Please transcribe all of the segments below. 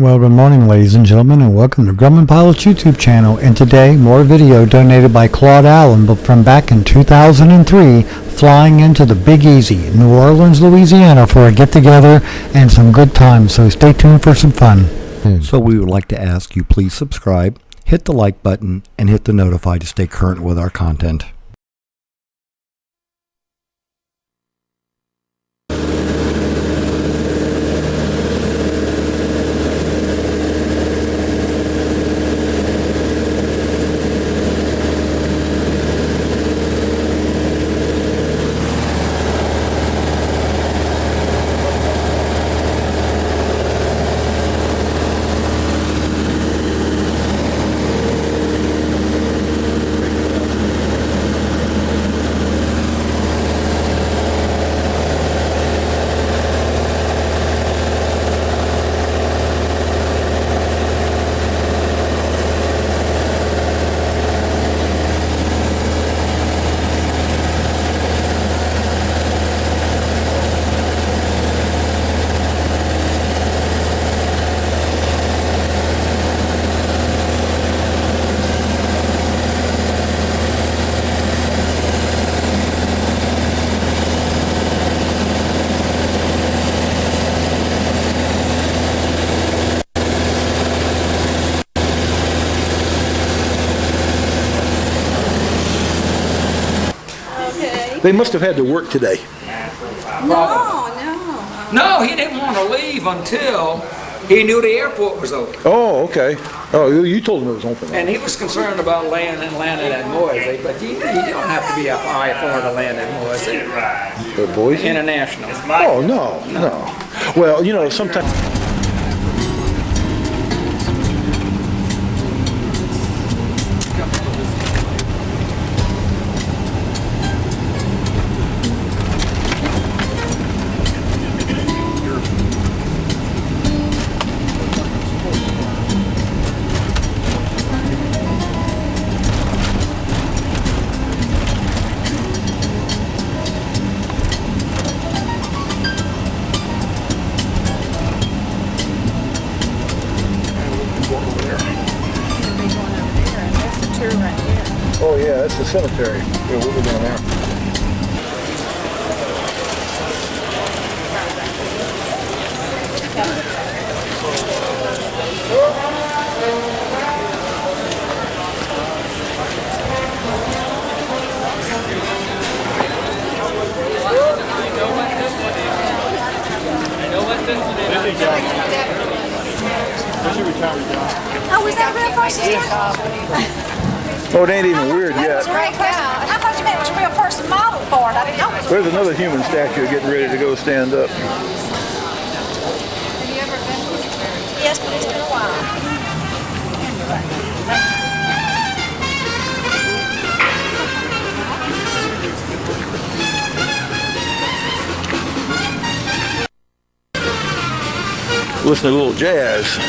Well, good morning, ladies and gentlemen, and welcome to Grumman-Pilot's YouTube channel. And today, more video donated by Claude Allen, but from back in 2003, flying into the Big Easy, New Orleans, Louisiana, for a get-together and some good times. So stay tuned for some fun. So we would like to ask you please subscribe, hit the like button, and hit the notify to stay current with our content. They must have had to work today. No, he didn't want to leave until he knew the airport was open. Oh, okay. Oh, you told him it was open. And he was concerned about landing at Moise, but you don't have to be a high for to land at Moise. But Boise? International. Oh, no. Well, you know, sometimes... Oh yeah, that's the cemetery. Yeah, we'll go down there. Oh, was that real person? Oh, it ain't even weird yet. I thought you meant it was a real person model for it. I didn't know it was. There's another human statue getting ready to go stand up. Have you ever been? Yes, but it's been a while. Listen to a little jazz.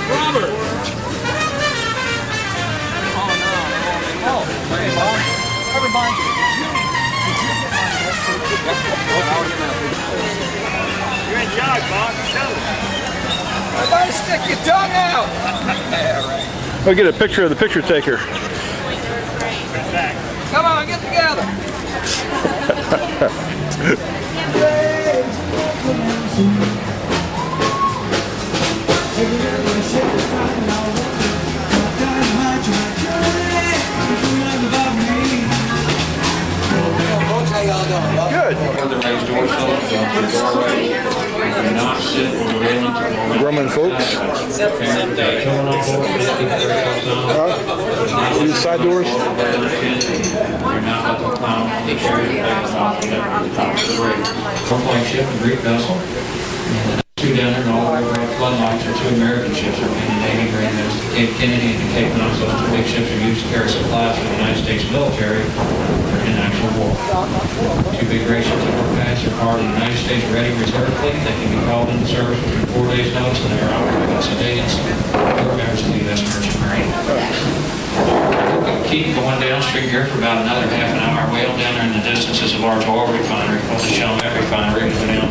Robert! You're in charge, boss. Show them. Everybody stick your tongue out! Yeah, right. I'll get a picture of the picture taker. Come on, get together! Good. Grumman folks. These side doors. Greek vessel. Two down there and all the way around floodlights are two American ships are being Navy Green. There's the Cape Kennedy and the Cape Knox. Those two big ships are used to carry supplies for the United States military in actual war. Two big gray ships that were past are part of the United States stage-ready reserve fleet. They can be called into service within 4 days' notice, and they're operated by civilians or members of the U.S. Merchant Marine. Keep going down street here for about another half an hour. Way on down there in the distance is a large oil refinery called the Chalmette Refinery. We go down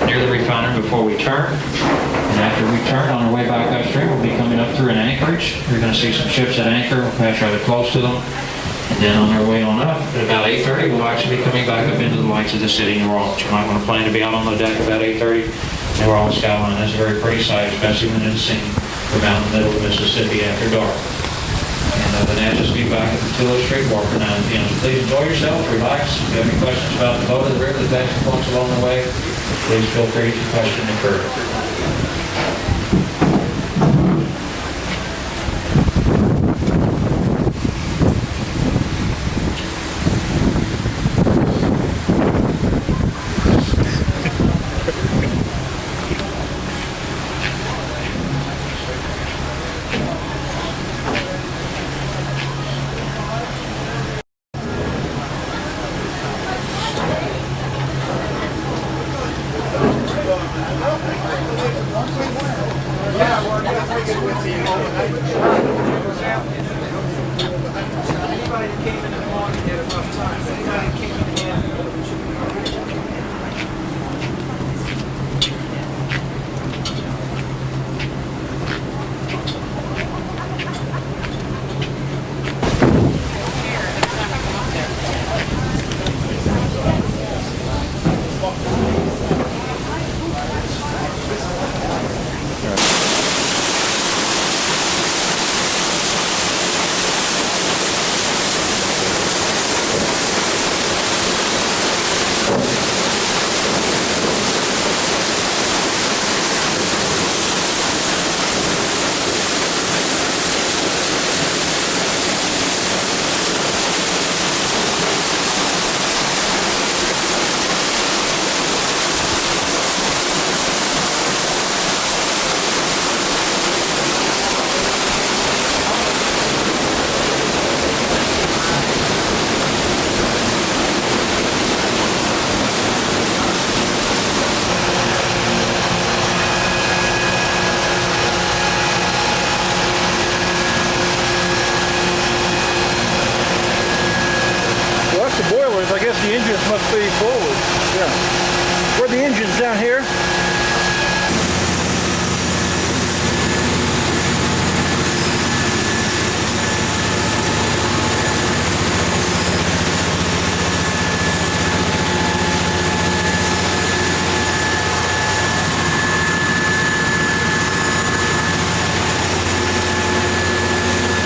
near the refinery before we turn. And after we turn on our way back upstream, we'll be coming up through an anchorage. You're going to see some ships at anchor. We'll pass rather close to them. And then on our way on up, at about 8:30, we'll actually be coming back up into the lights of the city of New Orleans. You might want to plan to be out on the deck about 8:30. New Orleans skyline. That's a very pretty sight, especially when it's seen from out in the middle of Mississippi after dark. And other than that, just be back at the Tullow Street Wharf for 9 p.m. Please enjoy yourself, relax. If you have any questions about the boat or the river, the backs and points along the way, please feel free to question the crew. I guess the engines must be forward. Yeah. Where the engine's down here?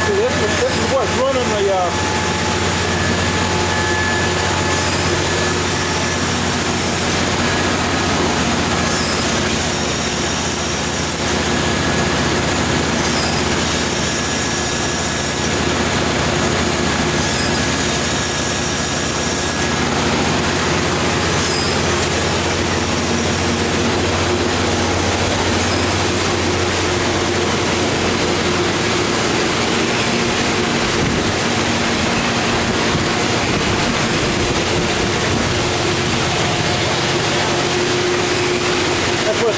See, this is what's running the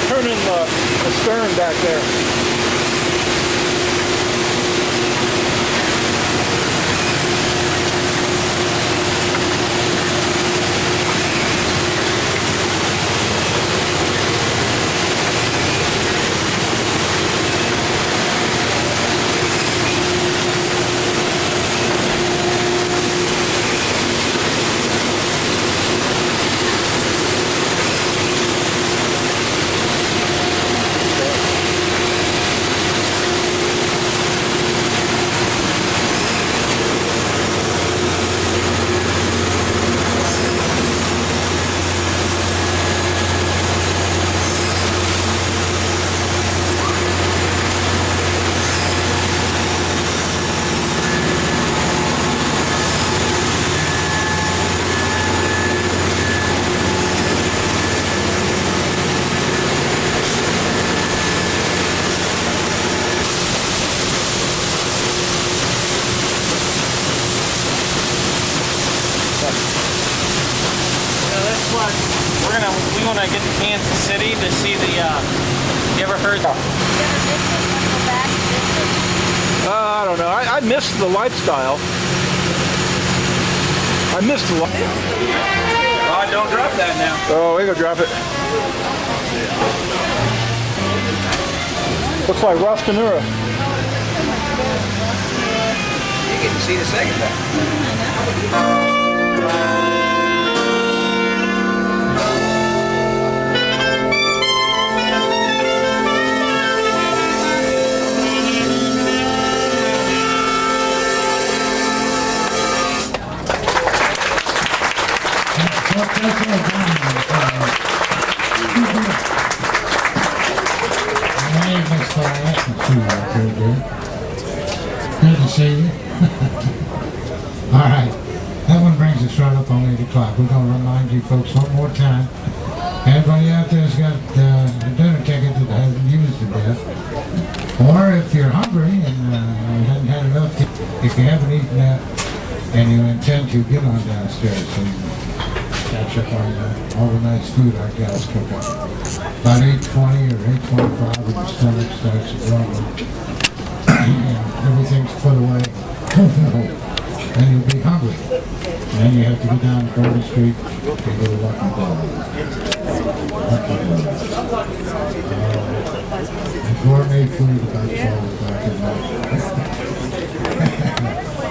turning the stern back there. you want to get to Kansas City to see the, you ever heard? I don't know. I miss the lifestyle. I miss the Oh, don't drop that now. Oh, we gonna drop it. Looks like Rascanura. You get to see the second time. Good to see you. All right, that one brings us right up on 8 o'clock. We're going to remind you folks one more time. Everybody out there's got a dinner ticket that hasn't used it yet. Or if you're hungry and you haven't had enough, if you haven't eaten that and you intend to, get on downstairs so you can catch up on all the nice food our gals cook up. About 8:20 or 8:25 when the stomach starts to rumble. Everything's put away. And you'll be hungry. And then you have to go down to Bourbon Street to go to Lucky Dog. Gourmet food about 12 o'clock at night.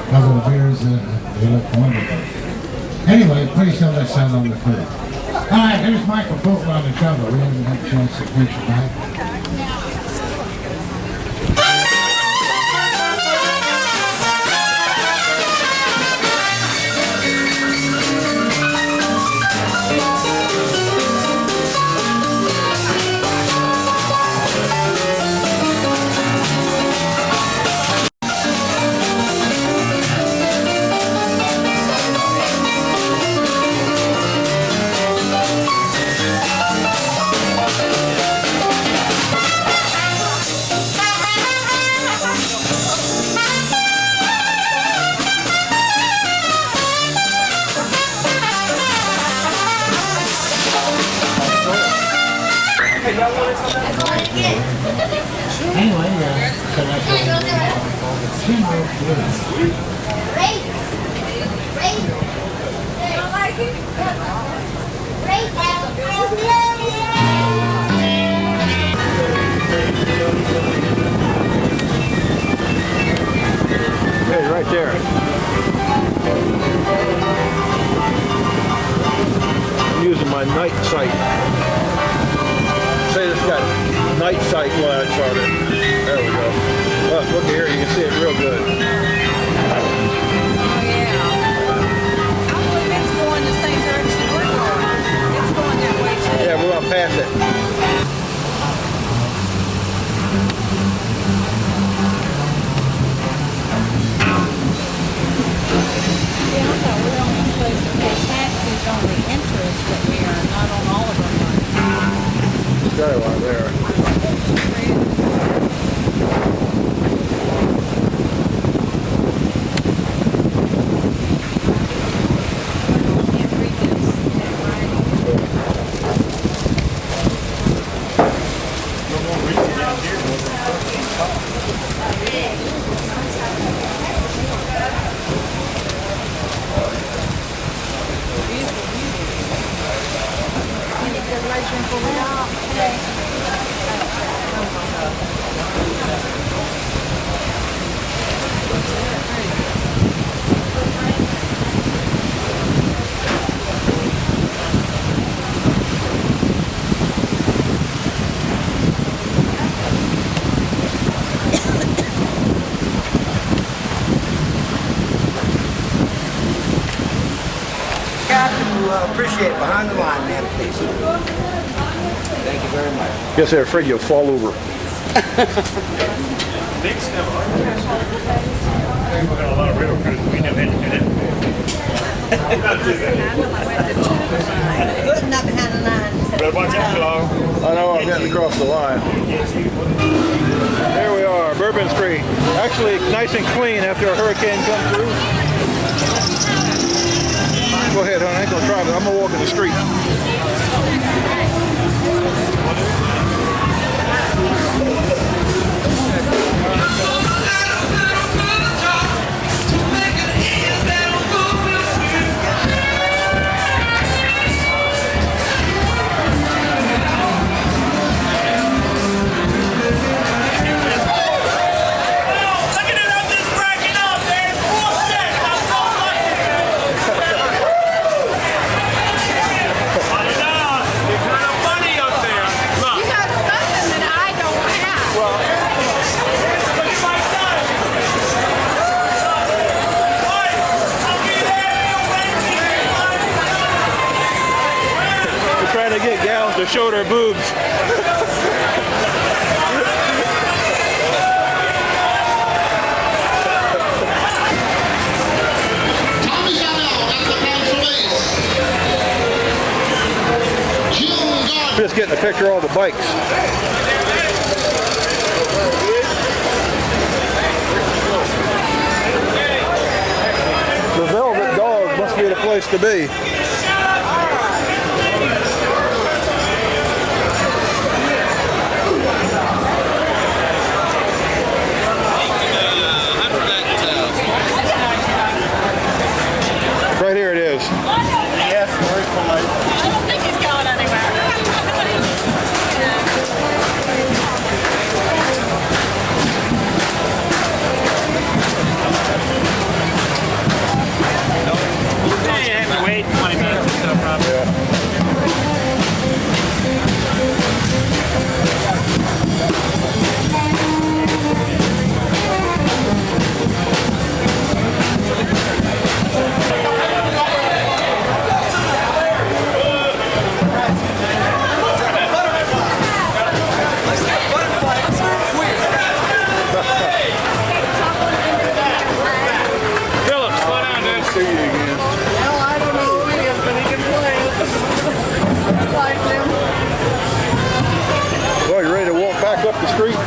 Couple of beers, they look wonderful. Anyway, please don't let sound on the food. Alright, here's Michael Polk on the trouble. We haven't had a chance to preach tonight. Anyway, Hey, right there. I'm using my night sight. Say this got night sight lights on it. There we go. Look here, you can see it real good. Oh, yeah. I believe it's going the same direction we're going. It's going that way too. Yeah, we're gonna pass it. Yeah, I thought we were only supposed to pay taxes on the interest that we earn, not on all of our money. Got it right there. Can't read this. Appreciate behind the line, man, please. Thank you very much. Guess they're afraid you'll fall over. Big stem, we got a lot of river cruises. We never had to do that before. Not behind the line. But watch out, Claw. I know I'm getting across the line. There we are, Bourbon Street. Actually, nice and clean after a hurricane come through. Go ahead, honey. I ain't gonna drive it. I'm gonna walk in the street. trying to get gals to show their boobs. Just getting a picture of all the bikes. The Velvet Dog must be the place to be. Right here it is. Yes, very polite. I don't think he's going anywhere. You have to wait 20 minutes or so, probably. Philip, slow down, dude. See you again. Well, I don't know who he is, but he can play. I like him. Well, you ready to walk back up the street?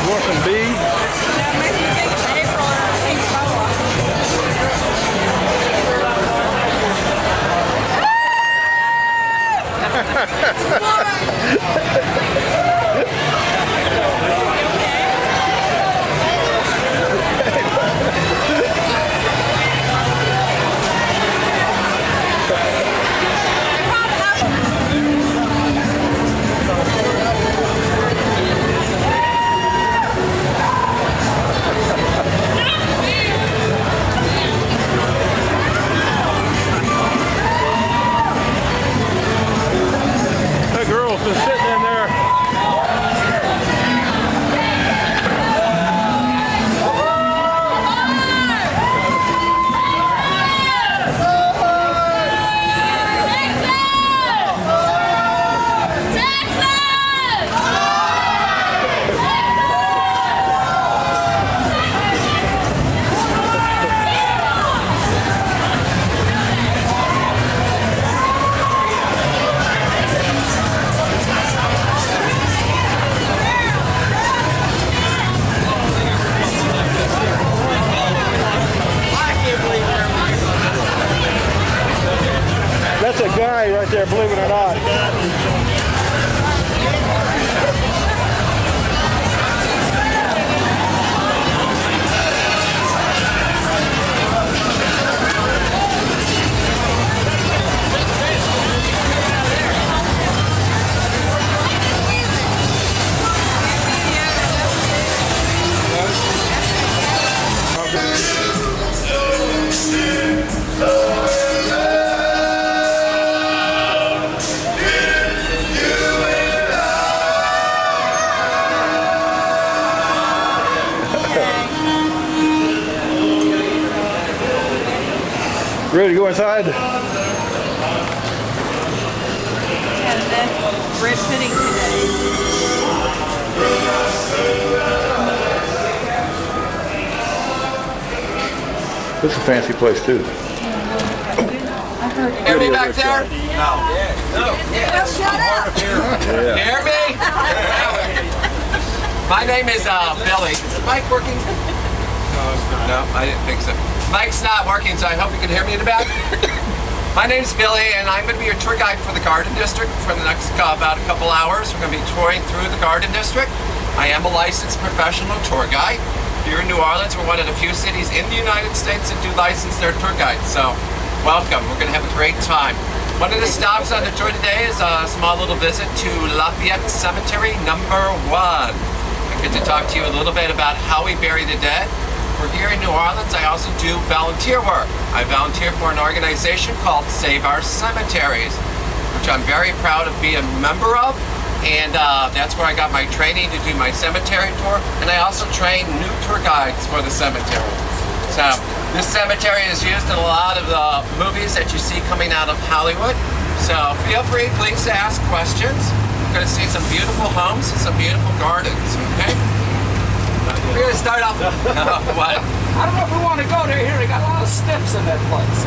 Want some beads? That girl's been sitting in there. That's a guy right there, believe it or not. Ready to go inside? And that's red pudding today. This is a fancy place too. Hear me back there? Well, shut up. You hear me? My name is Billy. Is Mike working? No, I didn't think so. Mike's not working, so I hope you can hear me in the back. My name's Billy, and I'm going to be your tour guide for the Garden District for the next about a couple hours. We're going to be touring through the Garden District. I am a licensed professional tour guide. Here in New Orleans, we're one of the few cities in the United States that do license their tour guides. So, welcome. We're going to have a great time. One of the stops on the tour today is a small little visit to Lafayette Cemetery #1. I get to talk to you a little bit about how we bury the dead. We're here in New Orleans. I also do volunteer work. I volunteer for an organization called Save Our Cemeteries, which I'm very proud of being a member of. And that's where I got my training to do my cemetery tour. And I also train new tour guides for the cemetery. So this cemetery is used in a lot of the movies that you see coming out of Hollywood. So feel free, please, to ask questions. You're going to see some beautiful homes and some beautiful gardens, okay? We're going to start off what? I don't know if we want to go there. Here, they got a lot of stiffs in that place.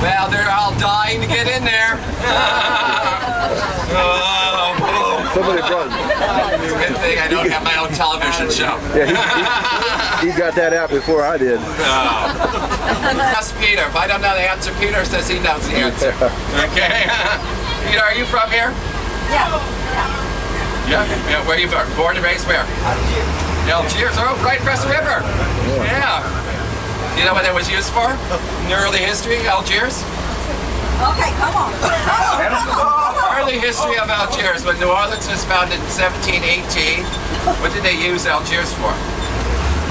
Well, they're all dying to get in there. Somebody brought it. Good thing I don't have my own television show. Yeah, he got that out before I did. Ask Peter. If I don't know the answer, Peter says he knows the answer. Okay? Peter, are you from here? Yeah. Where are you born and raised where? Algiers. Oh, right across the river. Yeah. You know what that was used for in the early history, Algiers? Okay, come on. Early history of Algiers. When New Orleans was founded in 1718, what did they use Algiers for?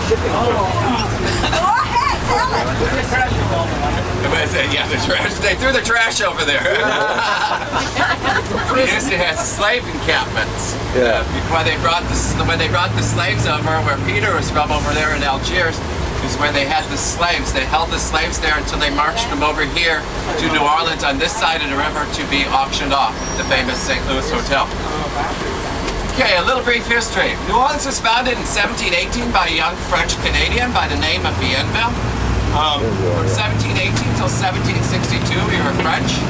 Go ahead, tell it. Yeah, the trash. They threw the trash over there. They used to have slave encampments. Yeah. Before they brought when they brought the slaves over, where Peter was from over there in Algiers, is where they had the slaves. They held the slaves there until they marched them over here to New Orleans on this side of the river to be auctioned off at the famous St. Louis Hotel. Okay, a little brief history. New Orleans was founded in 1718 by a young French Canadian by the name of Bienville. From 1718 till 1762, we were French.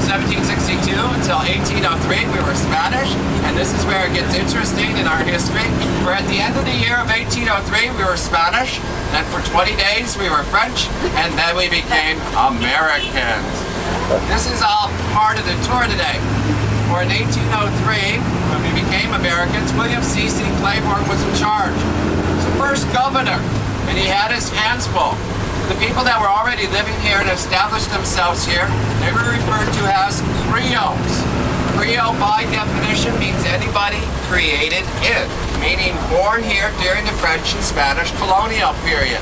1762 until 1803, we were Spanish. And this is where it gets interesting in our history. We're at the end of the year of 1803, we were Spanish. And for 20 days, we were French. And then we became Americans. This is all part of the tour today. For in 1803, when we became Americans, William C.C. Claiborne was in charge. He was the first governor, and he had his hands full. The people that were already living here and established themselves here, they were referred to as Creoles. Creole, by definition, means anybody created in, meaning born here during the French and Spanish colonial period.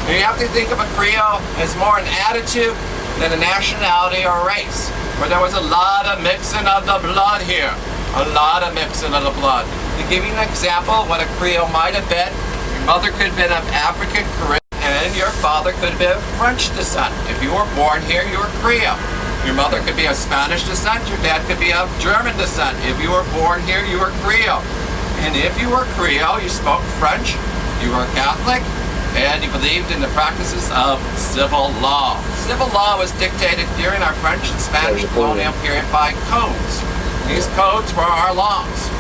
Now you have to think of a Creole as more an attitude than a nationality or race, where there was a lot of mixing of the blood here. A lot of mixing of the blood. To give you an example of what a Creole might have been, your mother could have been of African, Caribbean, and your father could have been of French descent. If you were born here, you were Creole. Your mother could be of Spanish descent, your dad could be of German descent. If you were born here, you were Creole. And if you were Creole, you spoke French, you were Catholic, and you believed in the practices of civil law. Civil law was dictated during our French and Spanish colonial period by codes. These codes were our laws.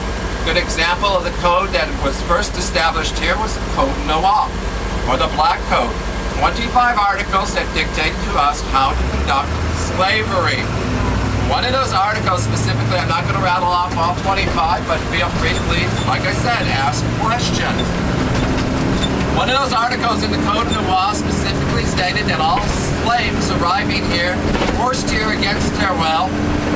A good example of the code that was first established here was the Code Noir, or the Black Code. 25 articles that dictate to us how to conduct slavery. One of those articles specifically, I'm not going to rattle off all 25, but feel free to please, like I said, ask questions. One of those articles in the Code Noir specifically stated that all slaves arriving here, forced here against their will,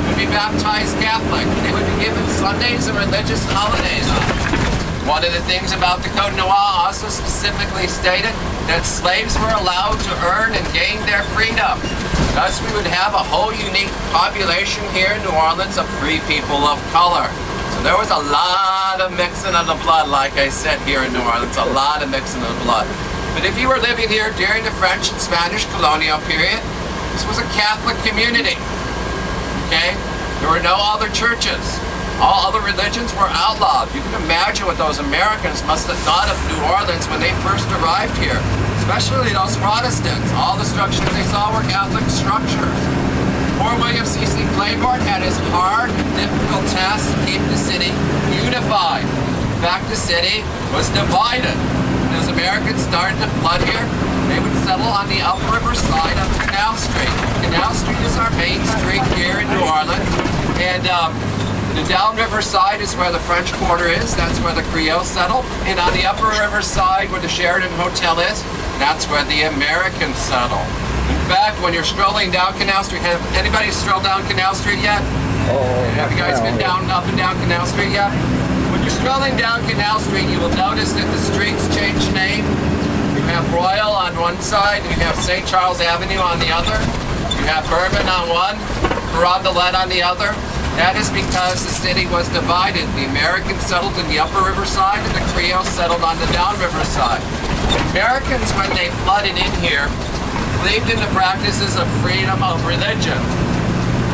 would be baptized Catholic. They would be given Sundays and religious holidays off. One of the things about the Code Noir also specifically stated that slaves were allowed to earn and gain their freedom. Thus, we would have a whole unique population here in New Orleans of free people of color. So there was a lot of mixing of the blood, like I said, here in New Orleans, a lot of mixing of the blood. But if you were living here during the French and Spanish colonial period, this was a Catholic community. Okay? There were no other churches. All other religions were outlawed. You can imagine what those Americans must have thought of New Orleans when they first arrived here, especially those Protestants. All the structures they saw were Catholic structures. Poor William C.C. Claiborne had his hard and difficult task to keep the city unified. In fact, the city was divided. As Americans started to flood here, they would settle on the upriver side of Canal Street. Canal Street is our main street here in New Orleans, and the downriver side is where the French Quarter is. That's where the Creoles settled. And on the upper river side, where the Sheridan Hotel is, that's where the Americans settled. In fact, when you're strolling down Canal Street, have anybody strolled down Canal Street yet? Have you guys been up and down Canal Street yet? When you're strolling down Canal Street, you will notice that the streets change name. You have Royal on one side, and you have St. Charles Avenue on the other. You have Bourbon on one, Carondelet on the other. That is because the city was divided. The Americans settled in the upper river side, and the Creoles settled on the downriver side. Americans, when they flooded in here, believed in the practices of freedom of religion.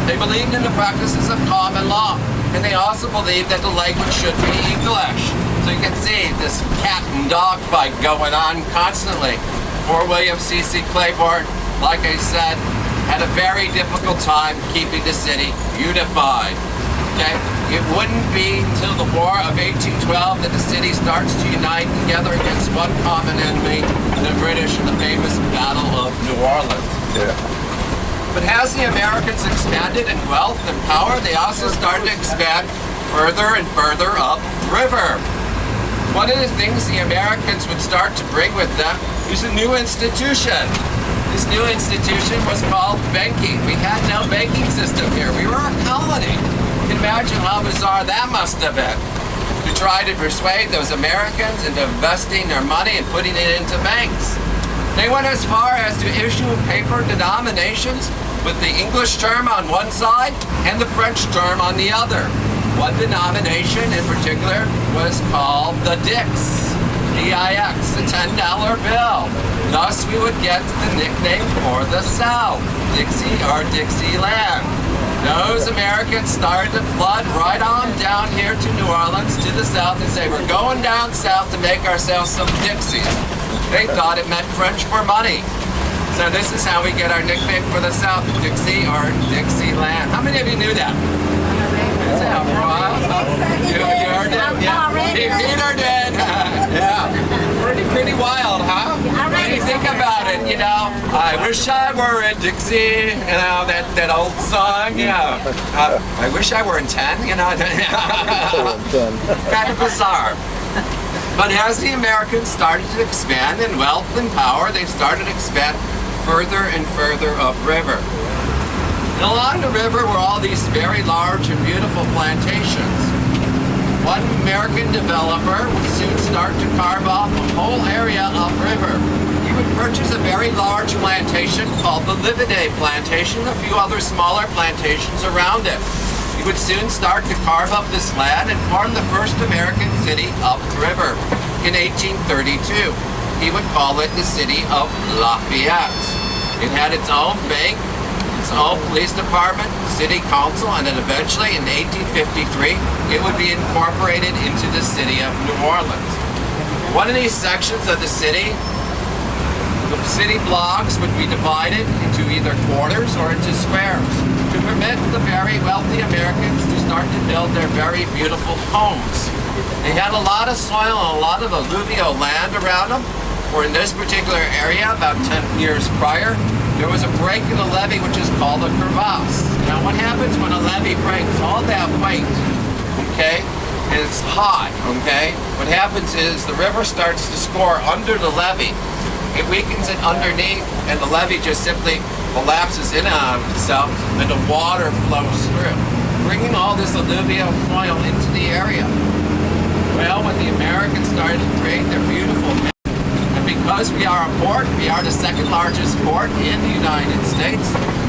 They believed in the practices of common law, and they also believed that the language should be English. So you can see this cat and dog fight going on constantly. Poor William C.C. Claiborne, like I said, had a very difficult time keeping the city unified. Okay? It wouldn't be until the War of 1812 that the city starts to unite together against one common enemy, the British, in the famous Battle of New Orleans. Yeah. But as the Americans expanded in wealth and power, they also started to expand further and further up river. One of the things the Americans would start to bring with them is a new institution. This new institution was called banking. We had no banking system here. We were a colony. You can imagine how bizarre that must have been to try to persuade those Americans into investing their money and putting it into banks. They went as far as to issue paper denominations with the English term on one side and the French term on the other. One denomination in particular was called the Dix, D-I-X, the $10 bill. Thus, we would get the nickname for the South, Dixie or Dixieland. Those Americans started to flood right on down here to New Orleans, to the south, and say, we're going down south to make ourselves some Dixies. They thought it meant French for money. So this is how we get our nickname for the South, Dixie or Dixieland. How many of you knew that? Is that right? You heard it? Yeah. Peter did. Yeah. Pretty wild, huh? When you think about it, you know, I wish I were in Dixie, you know, that old song, yeah. I wish I were in 10, you know. Kind of bizarre. But as the Americans started to expand in wealth and power, they started to expand further and further upriver. And along the river were all these very large and beautiful plantations. One American developer would soon start to carve off a whole area upriver. He would purchase a very large plantation called the Lividay Plantation, a few other smaller plantations around it. He would soon start to carve up this land and form the first American city upriver in 1832. He would call it the city of Lafayette. It had its own bank, its own police department, city council, and then eventually in 1853 it would be incorporated into the city of New Orleans. One of these sections of the city blocks would be divided into either quarters or into squares to permit the very wealthy Americans to start to build their very beautiful homes. They had a lot of soil and a lot of alluvial land around them. For in this particular area, about 10 years prior, there was a break in the levee which is called a crevasse. Now what happens when a levee breaks? All that weight, okay, and it's high, okay? What happens is the river starts to score under the levee. It weakens it underneath, and the levee just simply collapses in on itself, and the water flows through, bringing all this alluvial soil into the area. Well, when the Americans started to create their beautiful, because we are a port, we are the second largest port in the United States.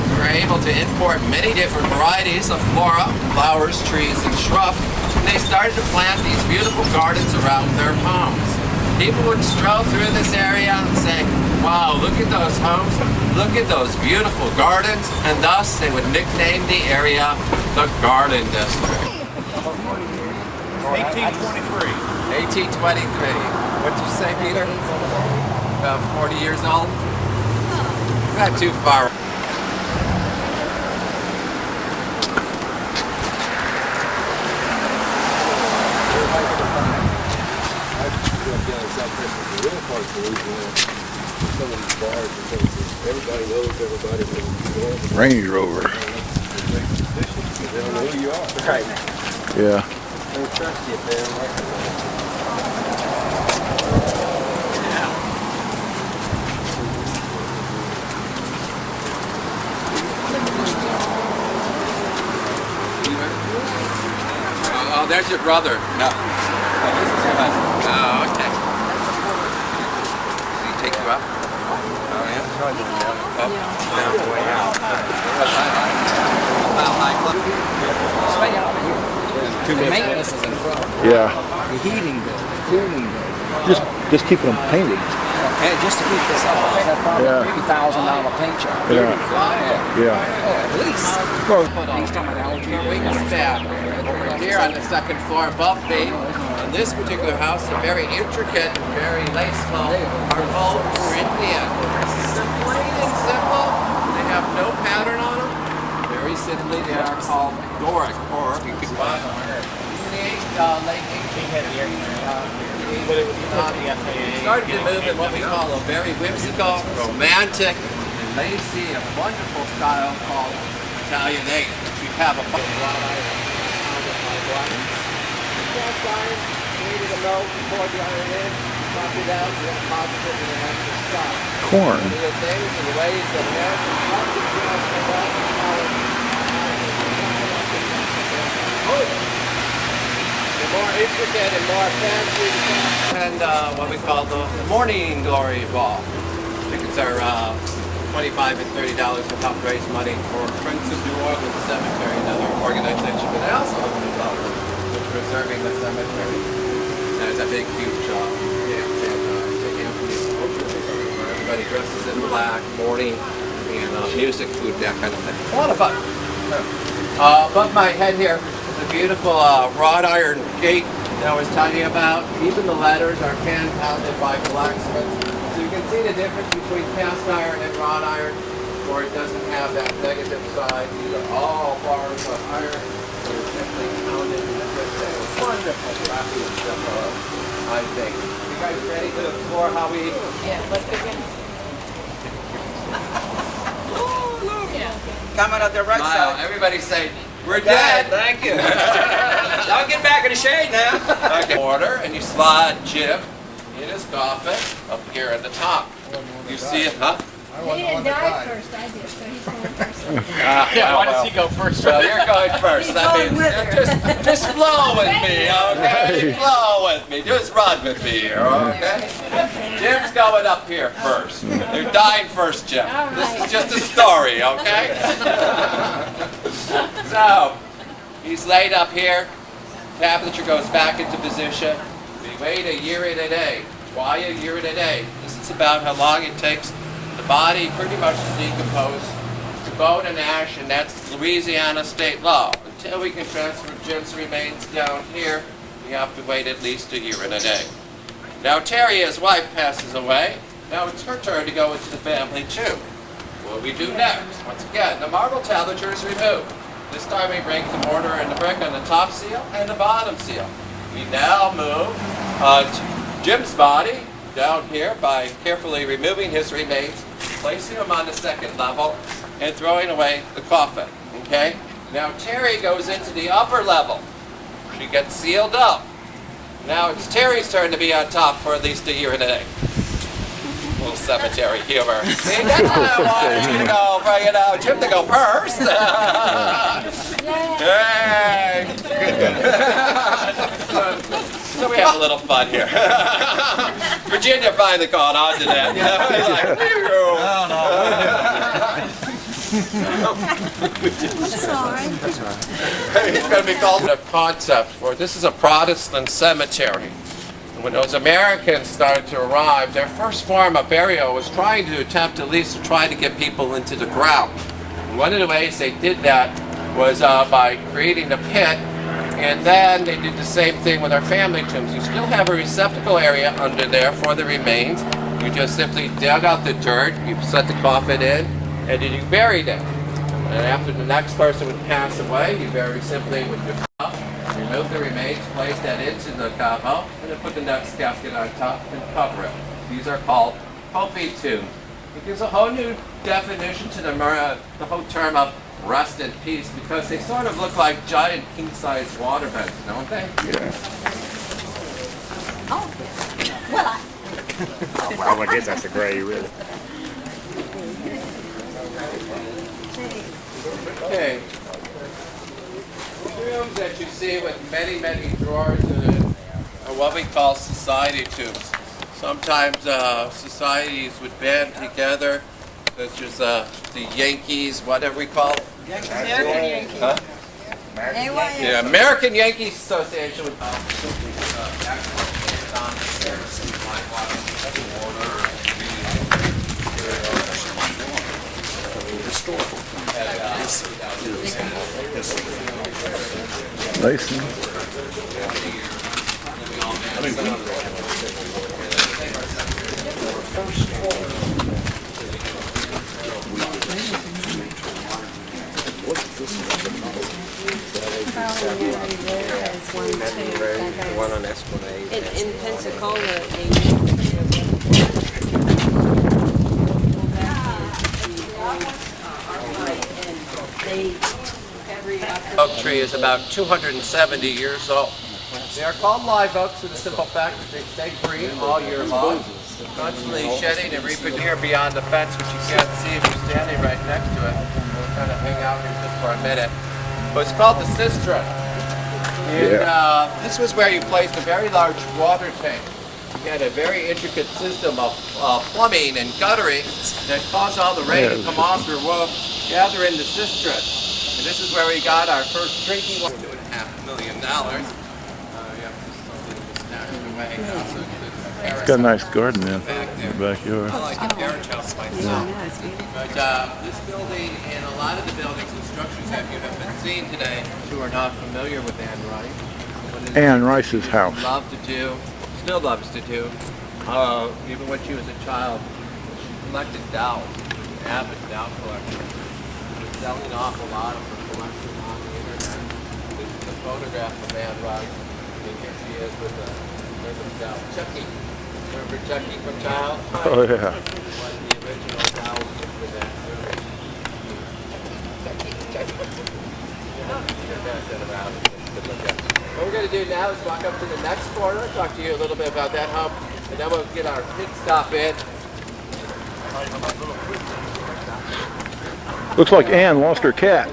We were able to import many different varieties of flora, flowers, trees, and shrubs. And they started to plant these beautiful gardens around their homes. People would stroll through this area and say, wow, look at those homes, look at those beautiful gardens, and thus they would nickname the area the Garden District. 1823. 1823. What'd you say, Peter? About 40 years old? Not too far. I feel like the real parts of Louisiana. Everybody knows everybody. Range Rover. They don't know who you are. Right. Yeah. Don't trust you if they don't recognize you. Oh, there's your brother. No. Oh, this is your husband. Oh, okay. Did he take you up? Oh, yeah? Up? Down, way out. Stay out of here. The maintenance is in front. Yeah. The heating bill, cooling bill. Just keeping them painted. And just to keep this up, that's probably Yeah. $3,000 paint job. Yeah. Yeah. Oh, at least. Well, He's talking about Here we can stand over here on the second floor above me. And this particular house is very intricate, very tasteful. Are all Corinthian. Plain and simple. They have no pattern on them. Very simply, they are called Doric, or you could buy them. In the late 1800s, started to move in what we call a very whimsical, romantic, and lacy, and wonderful style called Italian Eight. We have a cast iron, needed a melt before the iron in, pop it out, and then deposit it in an extra stock. corn. These are things and ways that Americans love to dress and love to color. The more intricate and more fancy and what we call the morning glory ball. Tickets are $25 and $30 to help raise money for Prince of New Orleans Cemetery, another organization, but they also with preserving the cemetery. There's a big, huge where everybody dresses in black, mourning, and music, food, that kind of thing. It's a lot of fun. Above my head here, the beautiful wrought iron gate that I was telling you about. Even the letters are hand pounded by blacksmiths. So you can see the difference between cast iron and wrought iron, where it doesn't have that negative side. These are all bars of iron that are simply pounded in a wonderful craftsmanship, I think. You guys ready to explore how we... Yeah, let's begin. Coming up the right Wow, side. everybody say, we're dead. Thank you. I'll get back in the shade now. Order, and you slide Jim in his coffin up here at the top. You see it, huh? He didn't die first, I did, so he's going first. Yeah, why does he go first? Well, you're going first. He's That going means with her. just flow with me, okay? Flow with me. Just run with me here, okay? Jim's going up here first. You're dying first, Jim. All This right. is just a story, okay? So, he's laid up here. Tablature goes back into position. We wait a year and a day. Why a year and a day? This is about how long it takes the body pretty much to decompose to bone and ash, and that's Louisiana state law. Until we can transfer Jim's remains down here, we have to wait at least a year and a day. Now Terry, his wife, passes away. Now it's her turn to go into the family too. What do we do next? Once again, the marble tablature is removed. This time we break the mortar and the brick on the top seal and the bottom seal. We now move Jim's body down here by carefully removing his remains, placing him on the second level, and throwing away the coffin. Okay? Now Terry goes into the upper level. She gets sealed up. Now it's Terry's turn to be on top for at least a year and a day. Little cemetery humor. See, that's what I wanted you to go, Jim to go first. Yay! So we have a little fun here. Virginia finally caught on to that. Sorry. It's going to be called a concept for this is a Protestant cemetery. And when those Americans started to arrive, their first form of burial was trying to attempt at least to try to get people into the ground. And one of the ways they did that was by creating a pit, and then they did the same thing with our family tombs. You still have a receptacle area under there for the remains. You just simply dug out the dirt, you set the coffin in, and then you buried it. And after the next person would pass away, you very simply would remove the remains, place that into the caveau, and then put the next casket on top and cover it. These are called Hopi tombs. It gives a whole new definition to the whole term of rest in peace, because they sort of look like giant king-size waterbeds, don't they? Yeah. Oh, well, Well, I guess that's a gray, really. Okay. Rooms that you see with many, many drawers in it are what we call society tubes. Sometimes societies would band together, such as the Yankees, whatever we call it. American Yankee. Huh? AYA. The American Yankee Association would Nice. One on Esplanade. In Pensacola, oak tree is about 270 years old. They are called live oaks for the simple fact that they stay green all year long, constantly shedding and reproducing. Here beyond the fence, which you can't see if you're standing right next to it. We'll kind of hang out here just for a minute. But it's called the sistra. And this was where you placed a very large water tank. You had a very intricate system of plumbing and guttering that caused all the rain to come off your roof, gather in the sistra. And this is where we got our first drinking water. $2.5 million. It's got a nice garden in the backyard. I like a carriage house myself. But this building and a lot of the buildings and structures that you have been seeing today, who are not familiar with Anne Rice. Anne Rice's house. Loved to do, still loves to do. Even when she was a child, she collected dolls, an avid doll collector. She was selling off a lot of her collection on the internet. This is a photograph of Anne Rice. And here she is with a doll. Chucky. Remember Chucky from Child? Oh, yeah. One of the original dolls for that movie. Chucky. What we're going to do now is walk up to the next corner, talk to you a little bit about that home, and then we'll get our pit stop in. Looks like Anne lost her cat.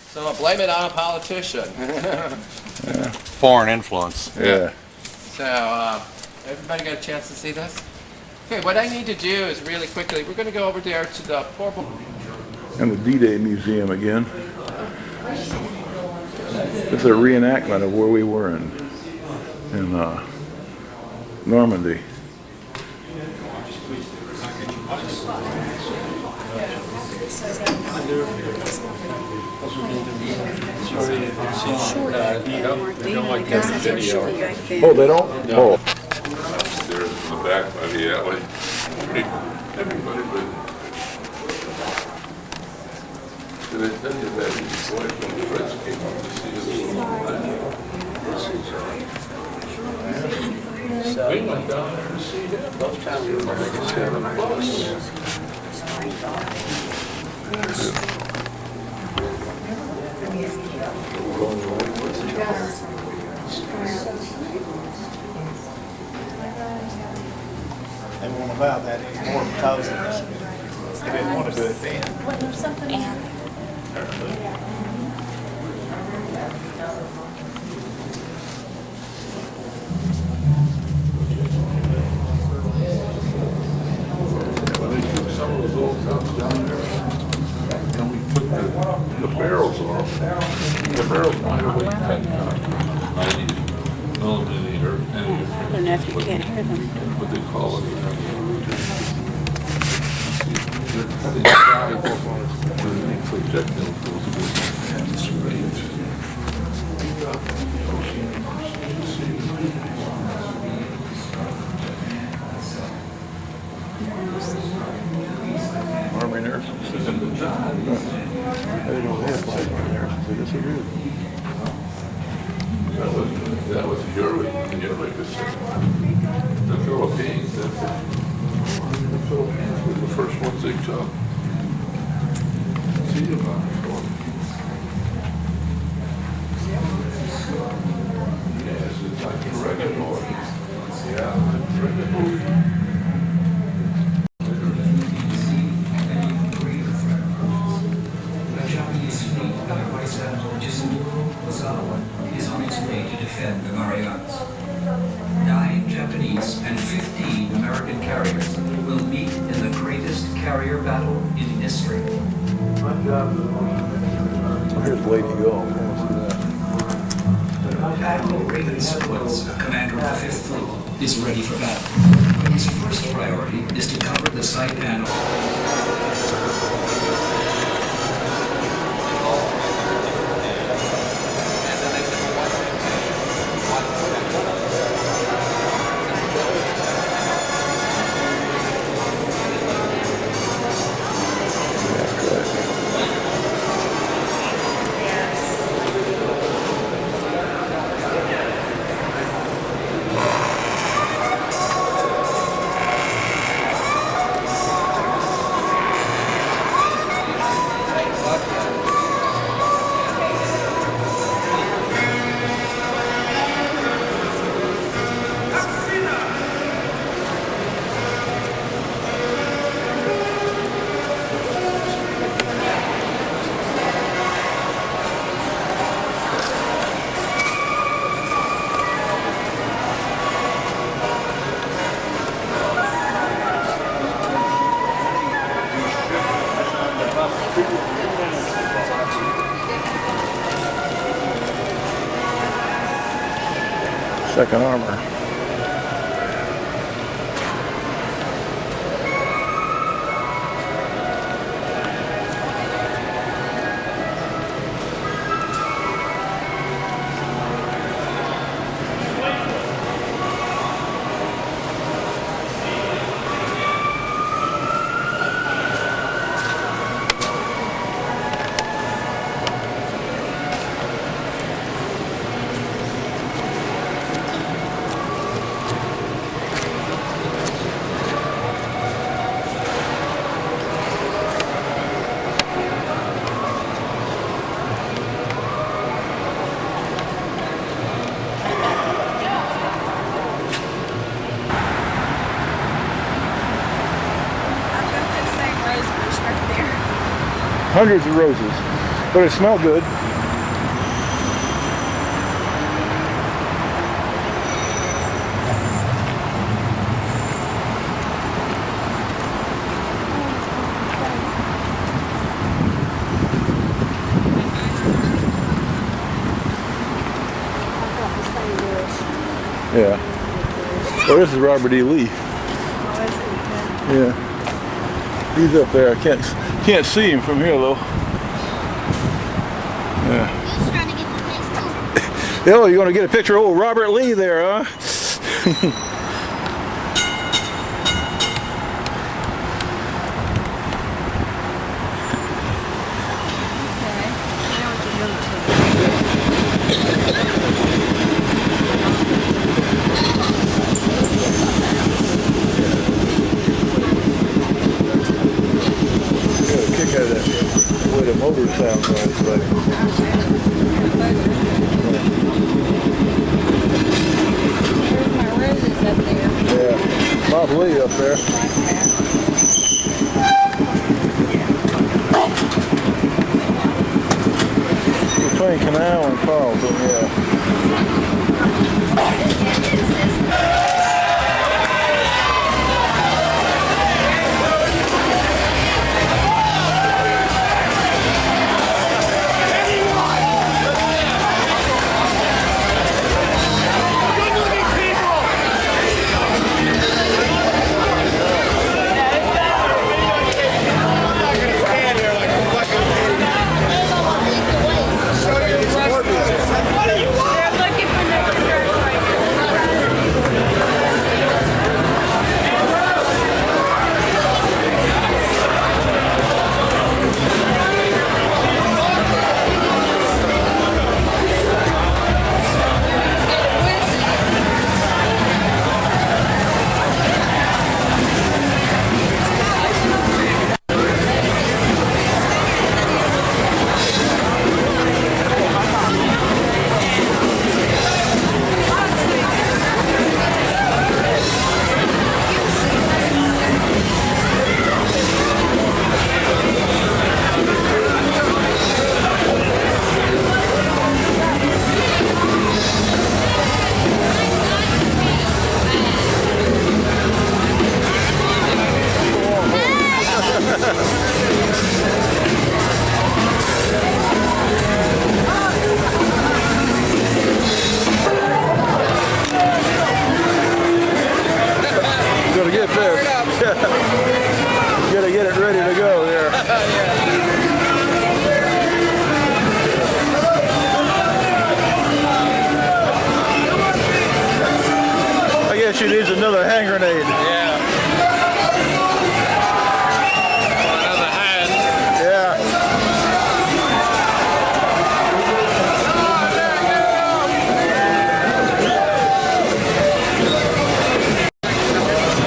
So blame it on a politician. Foreign influence. Yeah. So everybody got a chance to see this? Okay, what I need to do is really quickly, we're going to go over there to the Bourbon. And the D-Day Museum again. This is a reenactment of where we were in Normandy. Oh, they don't? Oh. There's in the back by the alley. Everybody lived. Did I tell you that his wife when the Reds came up to see his little we went down there to see him. Those times we were making 7 bucks. They won't allow that anymore because they didn't want to do it then. When they took some of those old houses down there, and we took the barrels off. The barrels might have weighed 10 pounds, 90 millimeter. I don't know if you can't hear them. What they call it. Army nurses. They don't have like army nurses. They disappeared. That was Europe system. The Philippines, the Philippines were the first ones they took. See about it. Yes, it's like a regular. Yeah, regular. Is on its way to defend the Marianas. 9 Japanese and 15 American carriers will meet in the greatest carrier battle in history. Here's Lady Go. Admiral Raven Sewells, commander of the 5th Fleet, is ready for battle. His first priority is to cover the Saipan. Second armor. Hundreds of roses, but it smelled good. Yeah. Well, this is Robert E. Lee. Yeah. He's up there. I can't see him from here though. Yeah. He's trying to get the place too. Oh, you're gonna get a picture of old Robert Lee there, huh? The motor sounds nice, but yeah, Bob Lee up there. Between Canal and Carlton, yeah. she needs another hand grenade. Yeah. Another hand. Yeah.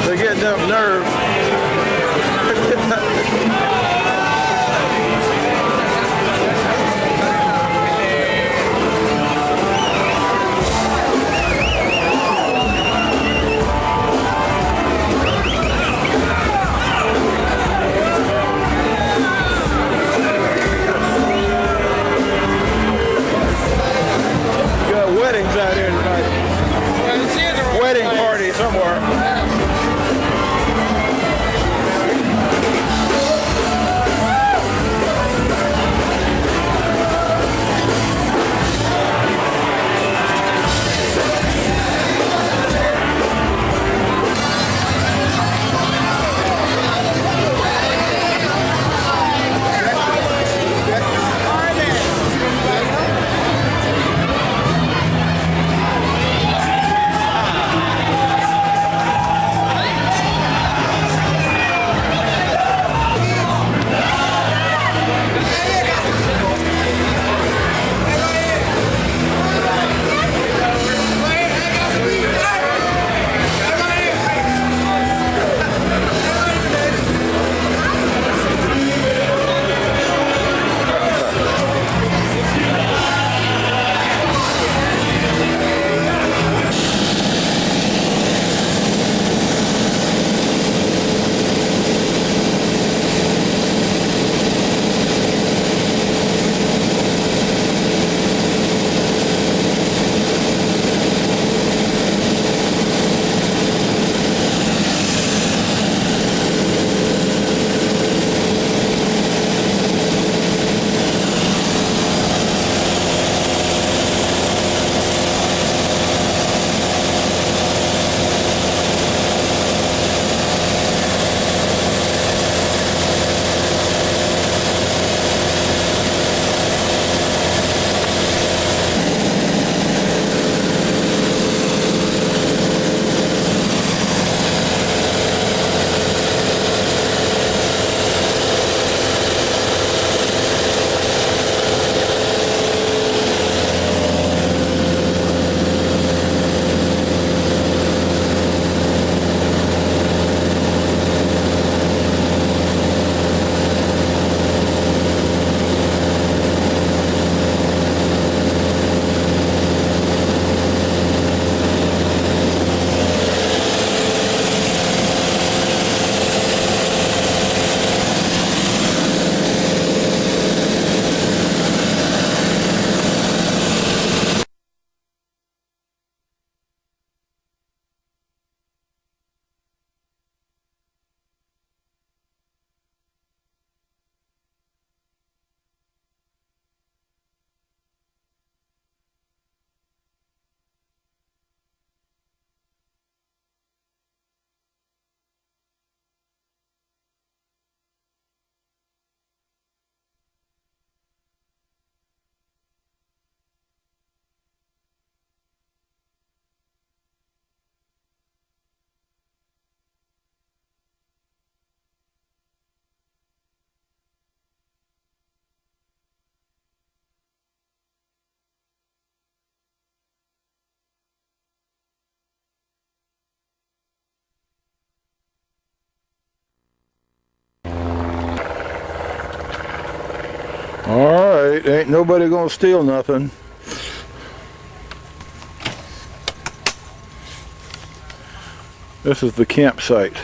They're getting up nerve. Got weddings out here tonight. Wedding party somewhere. All right, ain't nobody gonna steal nothing. This is the campsite.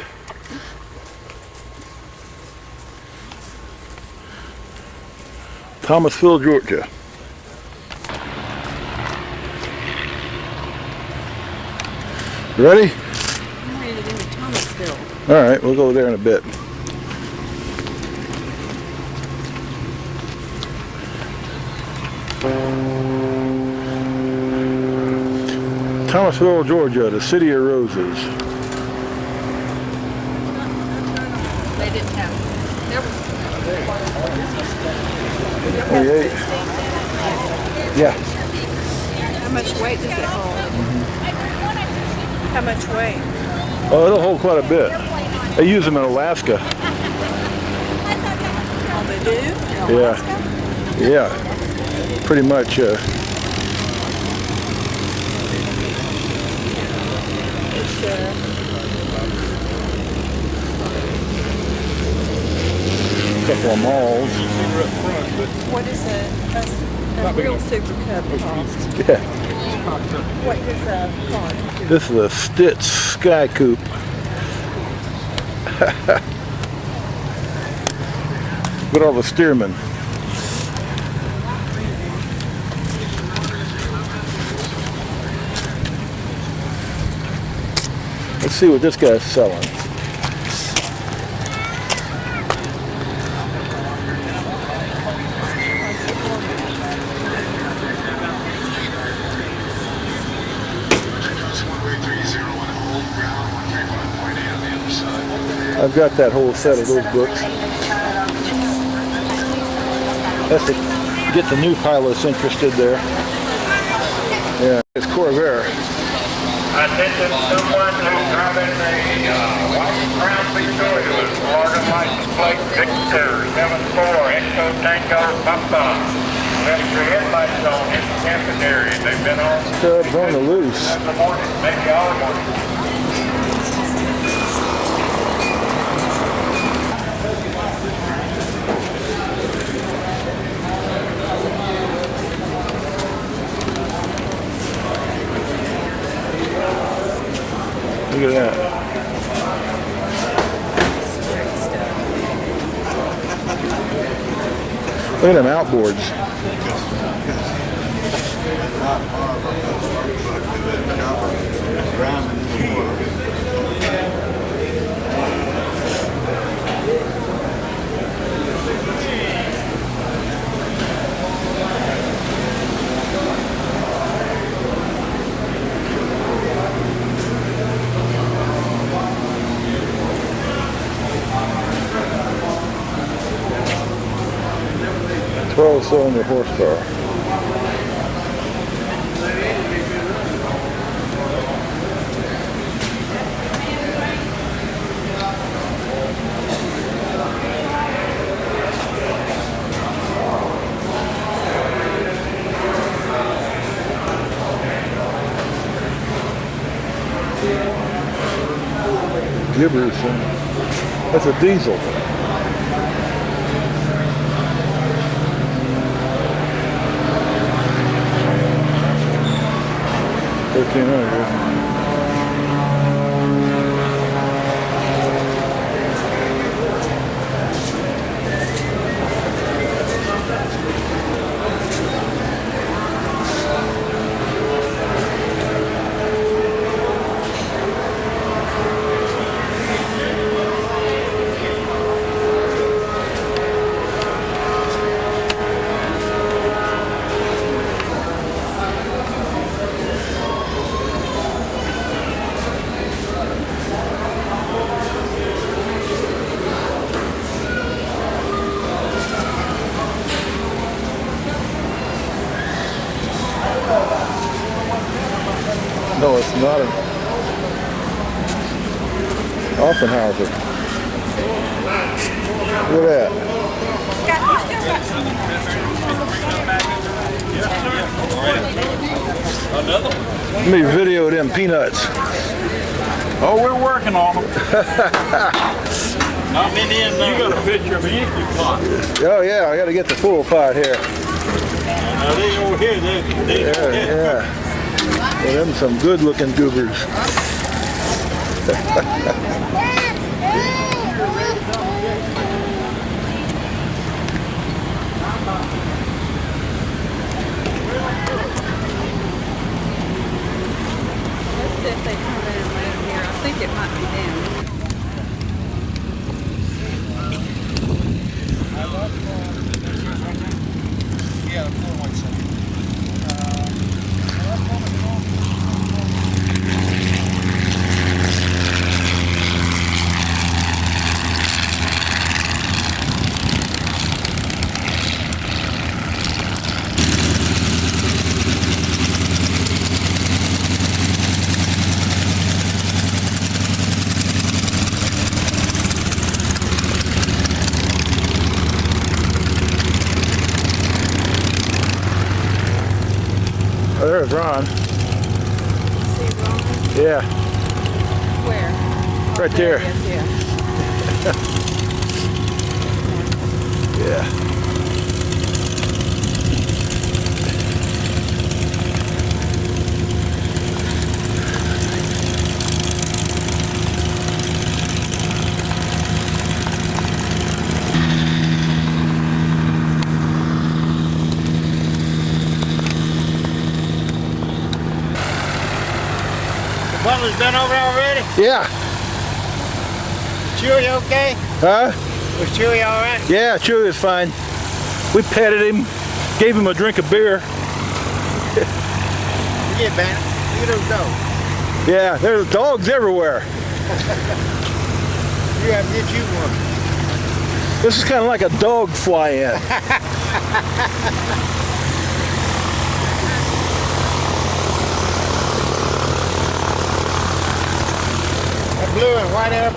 Thomasville, Georgia. Ready? I'm ready to go to Thomasville. All right, we'll go there in a bit. Thomasville, Georgia, the city of roses. They didn't have. There was. 28. Yeah. How much weight does it hold? How much weight? Oh, it'll hold quite a bit. They use them in Alaska. Oh, they do? In Alaska? Yeah. Pretty much. Couple of malls. What is a real Super Cub cost? Yeah. What does a car? This is a Stitz Sky Coupe. Look at all the steermen. Let's see what this guy's selling. I've got that whole set of those books. That's to get the new pilots interested there. Yeah, it's Corvair. Attention someone who's driving a white Crown Victoria with Florida license plate Victor 74 Echo Tango Papa. Left your headlights on in the camping area. They've been on. Subs on the loose. In the morning, maybe all morning. Look at that. Look at them outboards. Cylinder horsepower. Gibbers, that's a diesel. No, it's not an Offenhauser. Look at that. Let me video them peanuts. Oh, we're working on them. Not many in there. You got a picture of me? Oh yeah, I got to get the full pot here. Now they over here, they yeah. Well, them some good-looking goobers. Let's see if they come in right here. I think it might be them. Yeah, the full white side. Oh, there's Ron. See Ron? Yeah, Where? right there. Yes, yeah. Yeah. Butler's been over there already? Yeah. Chewy okay? Huh? Was Chewy alright? Yeah, Chewy was fine. We petted him, gave him a drink of beer. Yeah, Bandit. Look at those dogs. Yeah, there's dogs everywhere. You have to get you one. This is kind of like a dog fly-in. That blue and white air.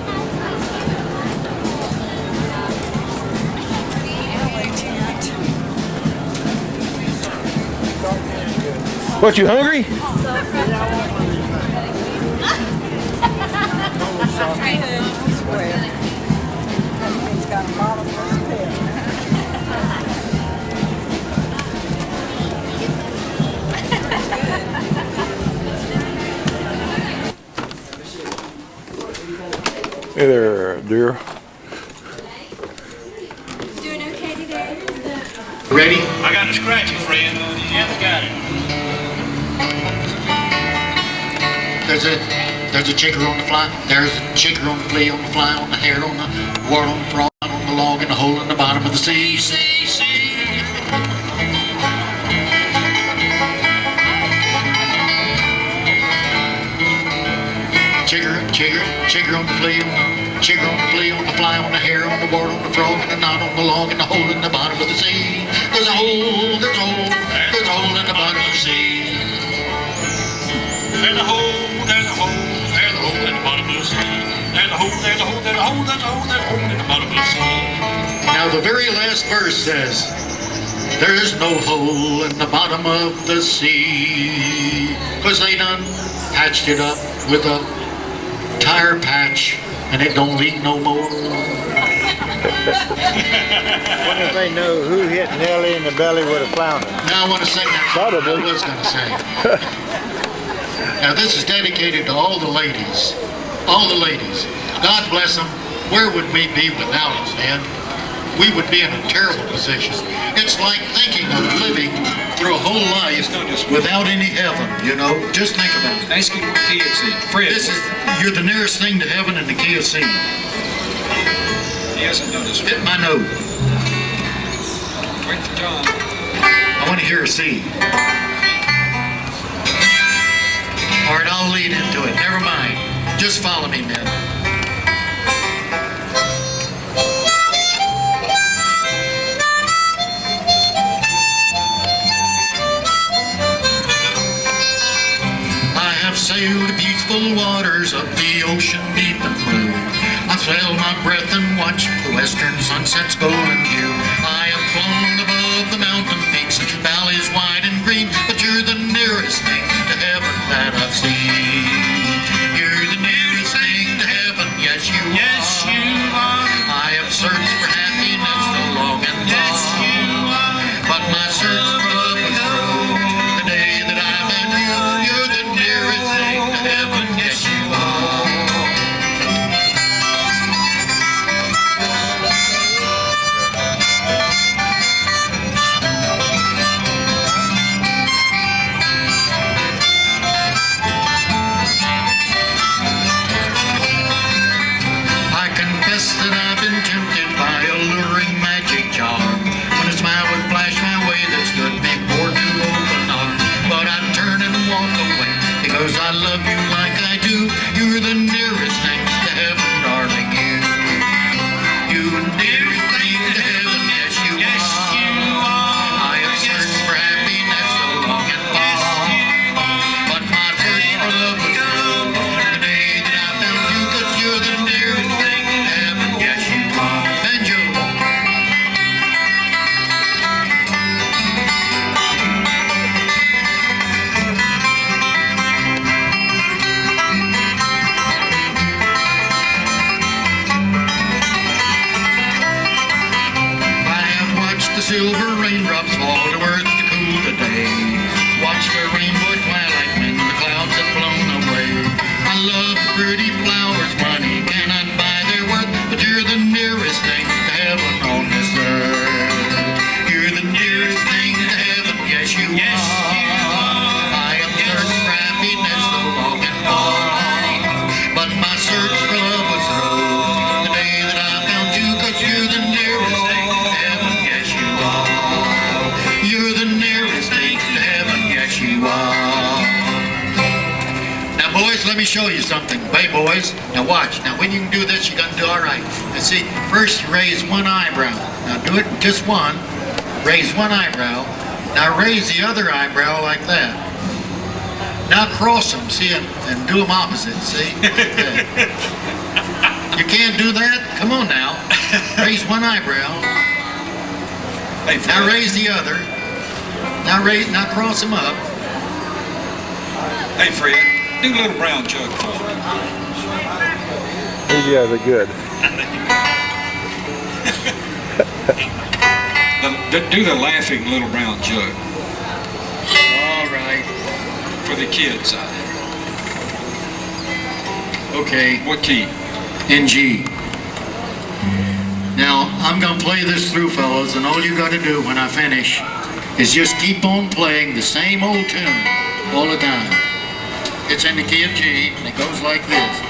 What, you hungry? Hey there, dear. Doing okay today? Ready? I got a scratchy, friend. Yes, got it. There's a chicker on the fly. There's a chicker on the flea, on the fly, on the hair, on the wart, on the frog, on the log, in the hole in the bottom of the sea. Chicker on the flea, chicker on the flea, on the fly, on the hair, on the wart, on the frog, and the knot, on the log, in the hole in the bottom of the sea. There's a hole, there's a hole, there's a hole in the bottom of the sea. There's a hole, there's a hole, there's a hole in the bottom of the sea. There's a hole, there's a hole, there's a hole, there's a hole, there's a hole in the bottom of the sea. Now the very last verse says, there's no hole in the bottom of the sea, 'cause they done patched it up with a tire patch and it don't leak no more. Wonder if they know who hit Nellie in the belly with a flounder. Now I want to sing that song I was going to sing. Now this is dedicated to all the ladies. All the ladies. God bless them. Where would we be without us, man? We would be in a terrible position. It's like thinking of living through a whole life without any heaven, you know? Just think about it. Ask him what KFC. Fred. You're the nearest thing to heaven in the KFC. He hasn't noticed. Hit my nose. Wait for John. I want to hear a C. All right, I'll lead into it. Never mind. Just follow me, men. I have sailed the peaceful waters of the ocean deep and blue. I've held my breath and watched the western sunset's golden hue. I have flown above the mountain peaks and valleys wide and green, but you're the nearest thing to heaven that I've seen. You're the nearest thing to heaven, yes you are. Yes you are. I have searched for happiness so long and long. Yes you are. But my search for love was through the day that I met you. You're the nearest thing to heaven, yes you are. That I've been tempted by a luring magic charm. When a smile would flash my way that stood before two open arms. But I'd turn and walk away because I love you like I do. You're the nearest thing to heaven, darling, you. You're the nearest thing to heaven, yes you are. Yes you are. I have searched for happiness so long and long. But my search for love was through the day that I found you, 'cause you're the nearest thing. Yes, you are. Benjo. boys, let me show you something. Hey, boys, now watch. Now, when you can do this, you're going to do all right. Now, see, first you raise one eyebrow. Now, do it just one. Raise one eyebrow. Now, raise the other eyebrow like that. Now, cross them, see, and do them opposite, see? You can't do that? Come on now. Raise one eyebrow. Hey, now, raise the other. Now cross them up. Hey, Fred, do Little Brown Jug for me. These guys are good. Do the laughing Little Brown Jug. All right. For the kids out there. Okay. What key? In G. Now, I'm going to play this through, fellas, and all you got to do when I finish is just keep on playing the same old tune all the time. It's in the key of G, and it goes like this.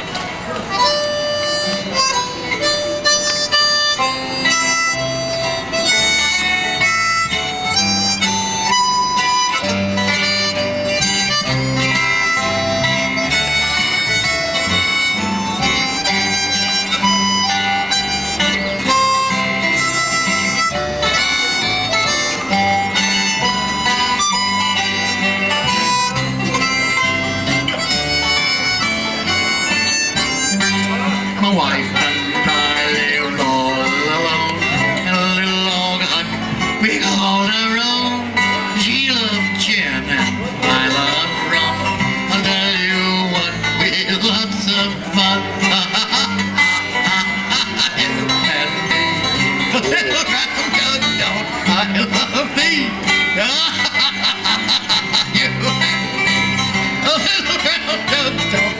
My wife and I lived all alone in a little log hut we called our own. She loved gin and I loved rum. I'll tell you what, we had lots of fun. You and me, a little round jug, don't I love thee? You and me, a little round jug, don't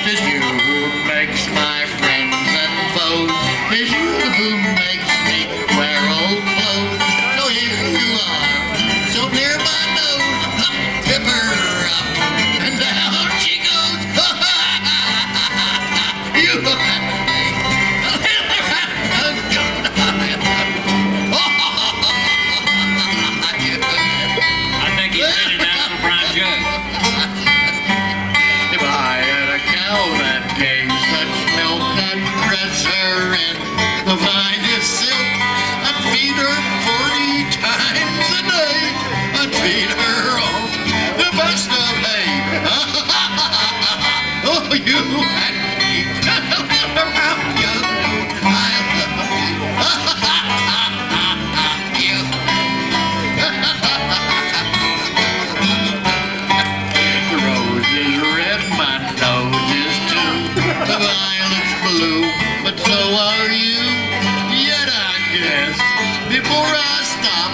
It's you who makes my friends and foes. It's you who makes me wear old clothes. So here you are, so near my nose. Tip her up, and down she goes. You I think he's ready that Little Brown Jug. If I had a cow that gave such milk, I'd dress her in the finest silk. I'd feed her 40 times a day. I'd feed her on the best of hay. Oh, you and me, around young, I love you. The rose is red, my nose is too. The violet's blue, but so are you. Yet I guess before I stop,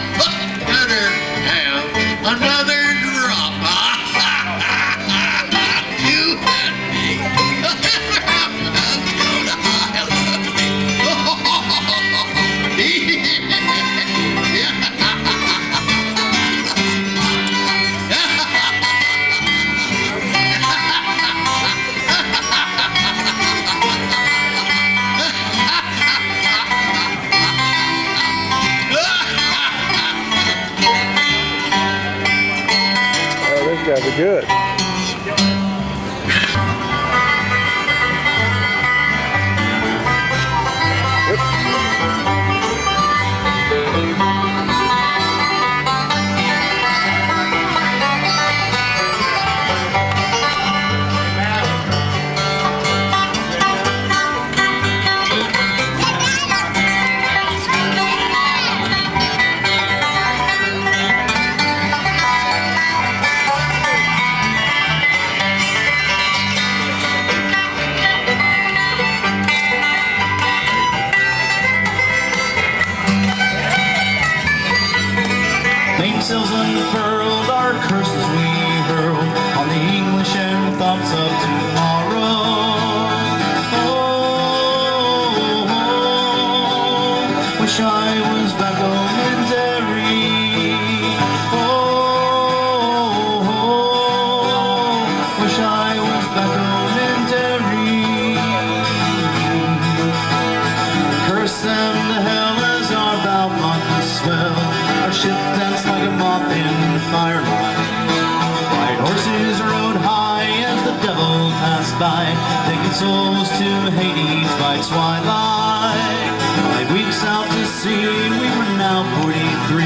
better have another drop. You and me, Oh, these guys are good. Paint sails unfurled, our curses we hurl on the English and thoughts of tomorrow. Oh, wish I was back home in Derry. Oh, wish I was back home rode high as the devil passed by, taking souls to Hades by twilight. 5 weeks out to sea, we were now 43.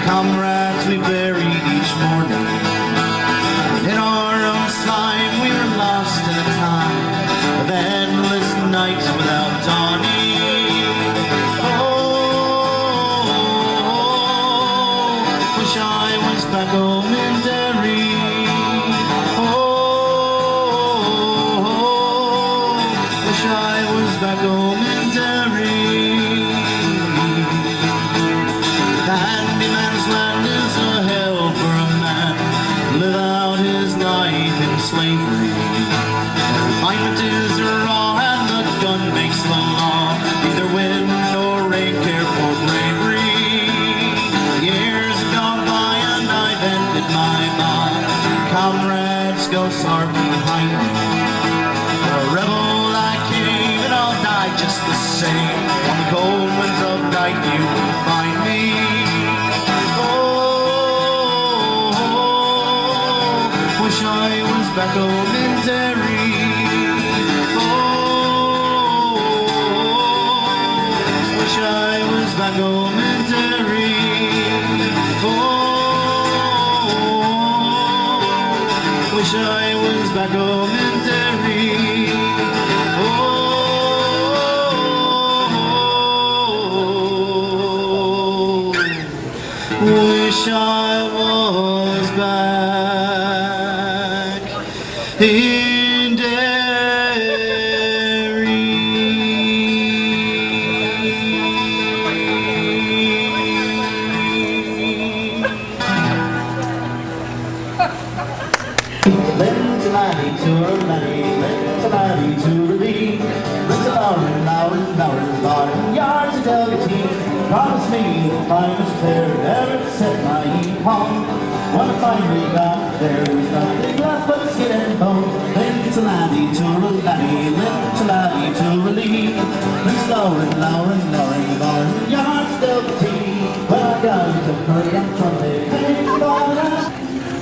Comrades we buried each morning. In our own slime, we were lost in a time of endless nights without dawning. Oh, wish I was back home in Derry. Oh, wish I was back home in Derry. The handyman's land is a hell for a man. Live out his life in slavery. Refinement is raw and the gun makes the law. Neither wind nor rain care for bravery. Years gone by and I've ended my bond. Comrades, ghosts are behind me. A rebel I came and I'll die just the same. On the cold winds of night you will find me. Wish I was back home in Derry. Oh, wish I was back home in Derry. Oh, wish I was back home in Derry. Oh, wish I was back in Derry. Lentilati to Lenny, Lentilati to relieve. Lentilaurin, Laurin, Laurin, Laurin, yards of velveteen. Promise me the finest pair ever set my home. When I finally got there was nothing left but skin and bone. Lentilati to Lenny, Lentilati to relieve. Lentilaurin, Laurin, Laurin, Laurin, yards of velveteen. When I got to hurt, I'm trumpet.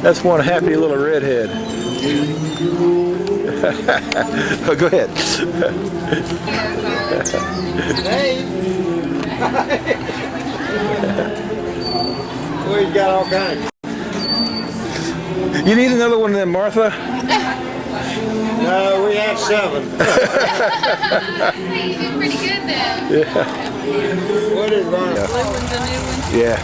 That's one happy little redhead. Oh, go ahead. Hey! Well, he's got all kinds. You need another one of them, Martha? No, we have 7. Hey, you did pretty good then. Yeah. What is one? Yeah. Blue one's a new one. Yeah.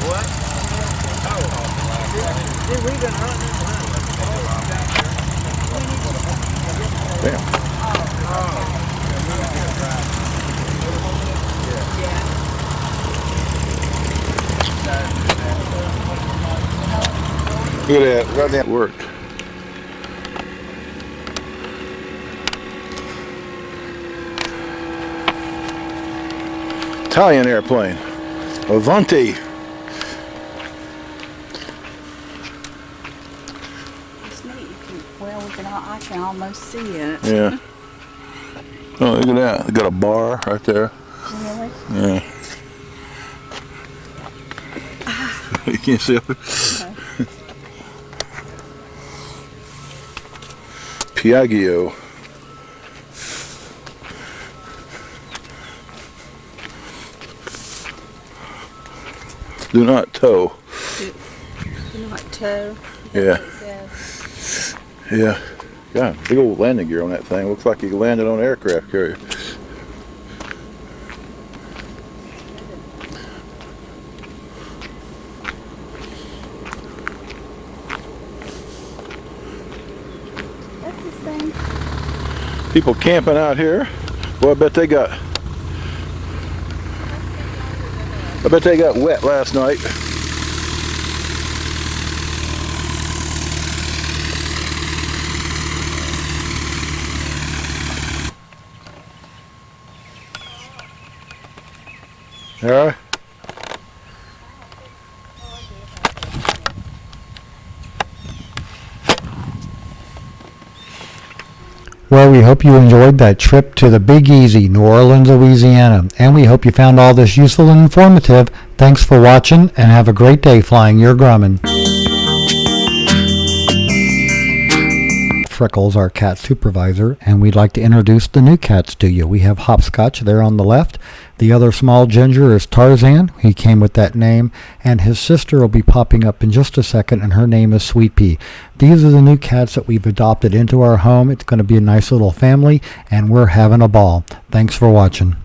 What? Oh. Dude, we've been hunting. Damn. Look at that. Right there. Worked. Italian airplane. Avanti. It's neat. Well, I can almost see it. Yeah. Oh, look at that. They got a bar right there. Really? Yeah. You can't see up there. Piaggio. Do not tow. Do not tow. Yeah. Yeah. God, big old landing gear on that thing. Looks like you landed on an aircraft carrier. What's this thing? People camping out here. Boy, I bet they got wet last night. All right. Well, we hope you enjoyed that trip to the Big Easy, New Orleans, Louisiana, and we hope you found all this useful and informative. Thanks for watching, and have a great day flying your Grumman. Freckles, our cat supervisor, and we'd like to introduce the new cats to you. We have Hopscotch there on the left. The other small ginger is Tarzan. He came with that name, and his sister will be popping up in just a second, and her name is Sweet Pea. These are the new cats that we've adopted into our home. It's going to be a nice little family, and we're having a ball. Thanks for watching.